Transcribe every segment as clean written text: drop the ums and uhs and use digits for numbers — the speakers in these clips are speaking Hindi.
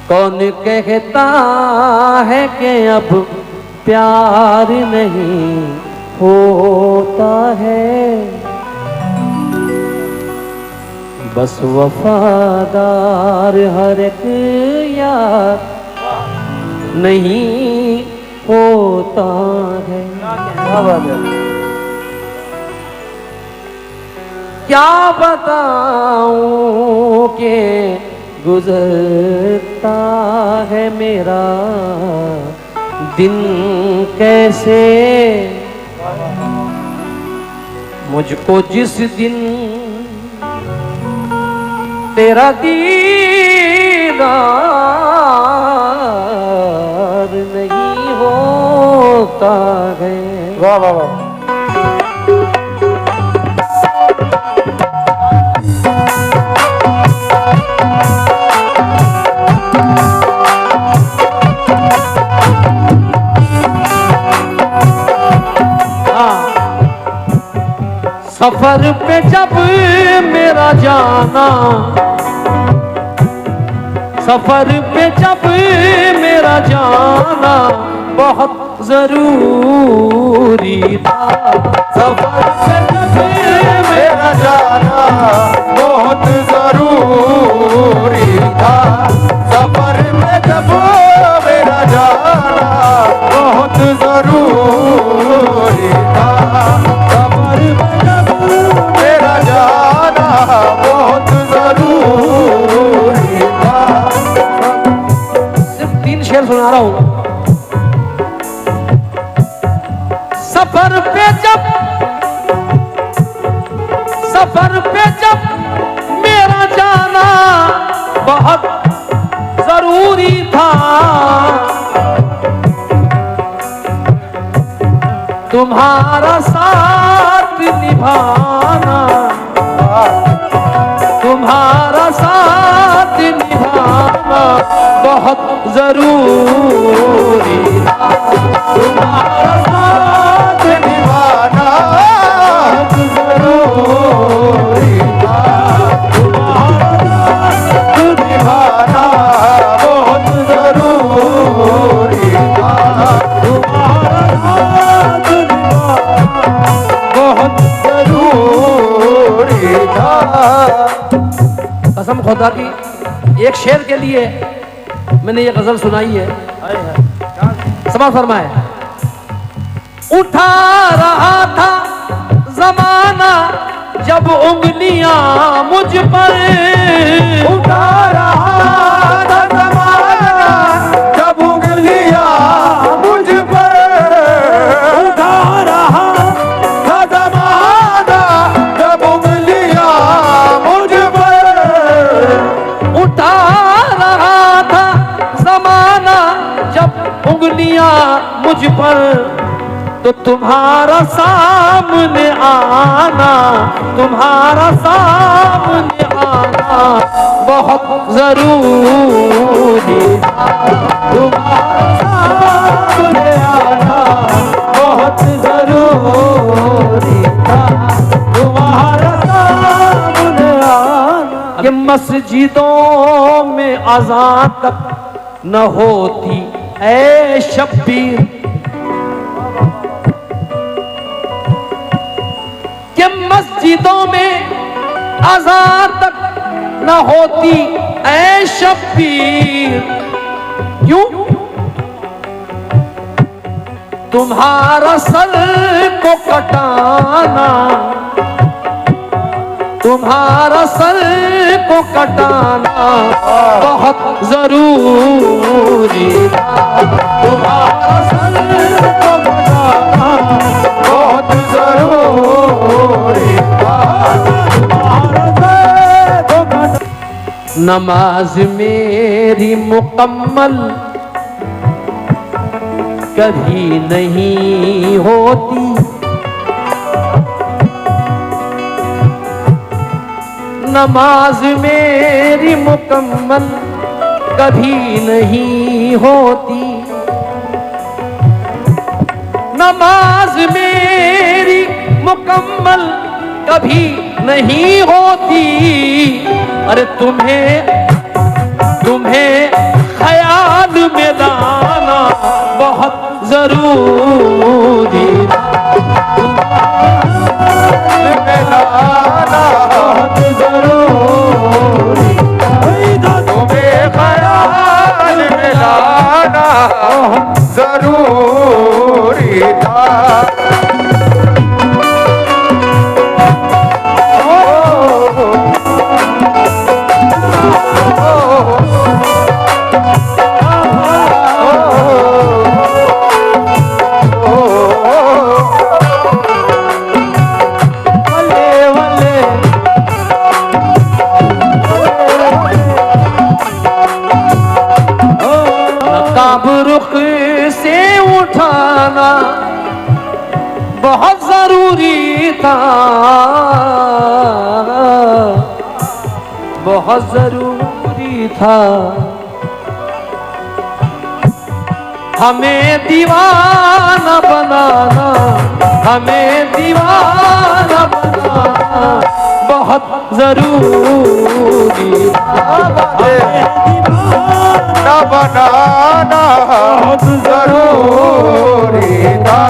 कौन कहता है कि अब प्यार नहीं होता है, बस वफादार हर एक यार नहीं होता है। क्या बताऊं कि गुजरता है मेरा दिन कैसे, मुझको जिस दिन तेरा दीदार नहीं होता है। वाह वाह वाह। सफर पे जब मेरा जाना, सफर पे जब मेरा जाना बहुत जरूरी था। सफर पे जब मेरा जाना बहुत जरूरी था। सफर पे जब मेरा जाना बहुत जरूरी था। सफर पे जब मेरा जाना बहुत जरूरी था। सिर्फ 3 शेर सुना रहा हूं। सफर पे जब मेरा जाना बहुत जरूरी था। तुम्हारा साथ निभाना, तुम्हारा साथ निभाना बहुत जरूरी था। तुम्हारा साथ निभाना जरूरी था। तुम्हारा साथ निभाना बहुत जरूरी था। तुम्हारा साथ निभाना बहुत जरूरी था। कसम खुदा की, एक शेर के लिए मैंने ये गजल सुनाई है। समझ फरमाए। उठा रहा था जमाना जब उंगलियां मुझ पर, उठा रहा था जमाना जब उंगलियां मुझ पर। उठा रहा था जमाना जब उंगलियां मुझ पर। उठा रहा था जमाना जब उंगलियां मुझ पर, तो तुम्हारा सामने आना, तुम्हारा सामने आना बहुत जरूरी था। तुम्हारा सामने आना बहुत जरूरी था। तुम्हारा सामने आना। कि मस्जिदों में अज़ान तक न होती ऐ शब्बीर, कि मस्जिदों में अज़ान तक न होती ऐ शब्बीर। क्यों? तुम्हारा सर को कटाना, तुम्हारा सर को कटाना बहुत जरूरी था। तुम्हारा सर को कटाना बहुत जरूरी था। तुम्हारा सर को कटाना। नमाज मेरी मुकम्मल कभी नहीं होती, नमाज मेरी मुकम्मल कभी नहीं होती। नमाज मेरी मुकम्मल कभी नहीं होती। अरे तुम्हें ख्याल में लाना बहुत जरूरी था। मिलाना बहुत जरूरी था। तुम्हें ख्याल मिलाना जरूरी था। रुख से उठाना बहुत जरूरी था, बहुत जरूरी था। हमें दीवाना बनाना, हमें दीवाना बनाना बहुत जरूरी था। दीवाना बनाना बहुत जरूरी था।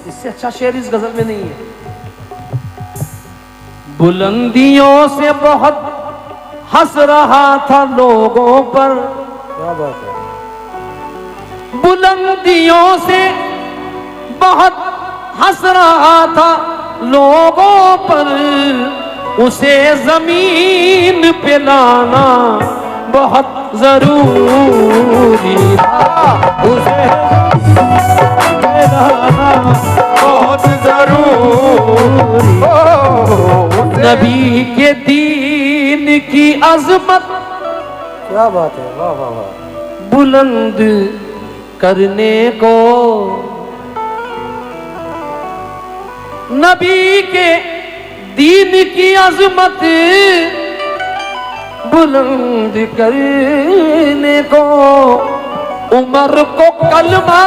इससे अच्छा शेर इस गजल में नहीं है। बुलंदियों से बहुत हंस रहा था लोगों पर, क्या बात है। बुलंदियों से बहुत हंस रहा था लोगों पर, उसे जमीन पे लाना बहुत जरूरी था। उसे लाना बहुत जरूरी। नबी के दीन की अजमत क्या बात है। वाह वाह वाह। बुलंद करने को, नबी के दीन की अजमत बुलंद करने को, उमर को कलमा,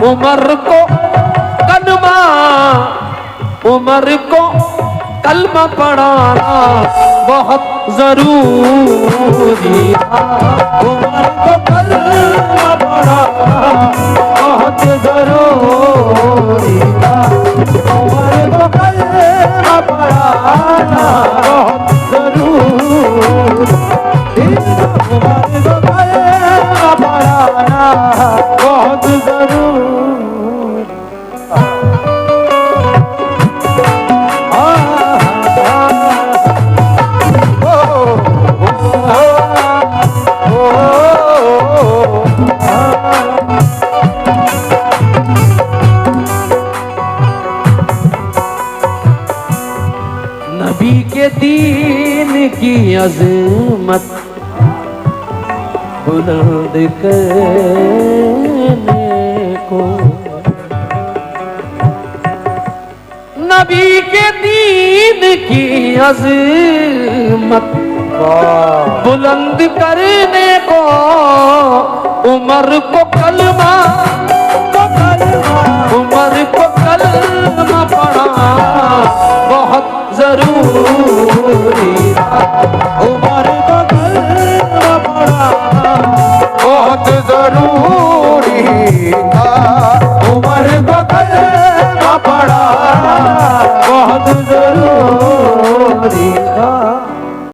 उमर को कलमा, उमर को कलमा पढ़ाना बहुत जरूरी था। उमर को कलमा पढ़ाना बहुत जरूरी था। उमर को कलमा पढ़ाना बहुत जरूरी था। उमर को कलमा पढ़ाना बहुत जरूरी। नबी के दीन की अज़मत बुलंद करने को, नबी के दीन की अज़मत बुलंद करने को, उमर को कलमा, उमर को कलमा पढ़ा बहुत जरूरी था।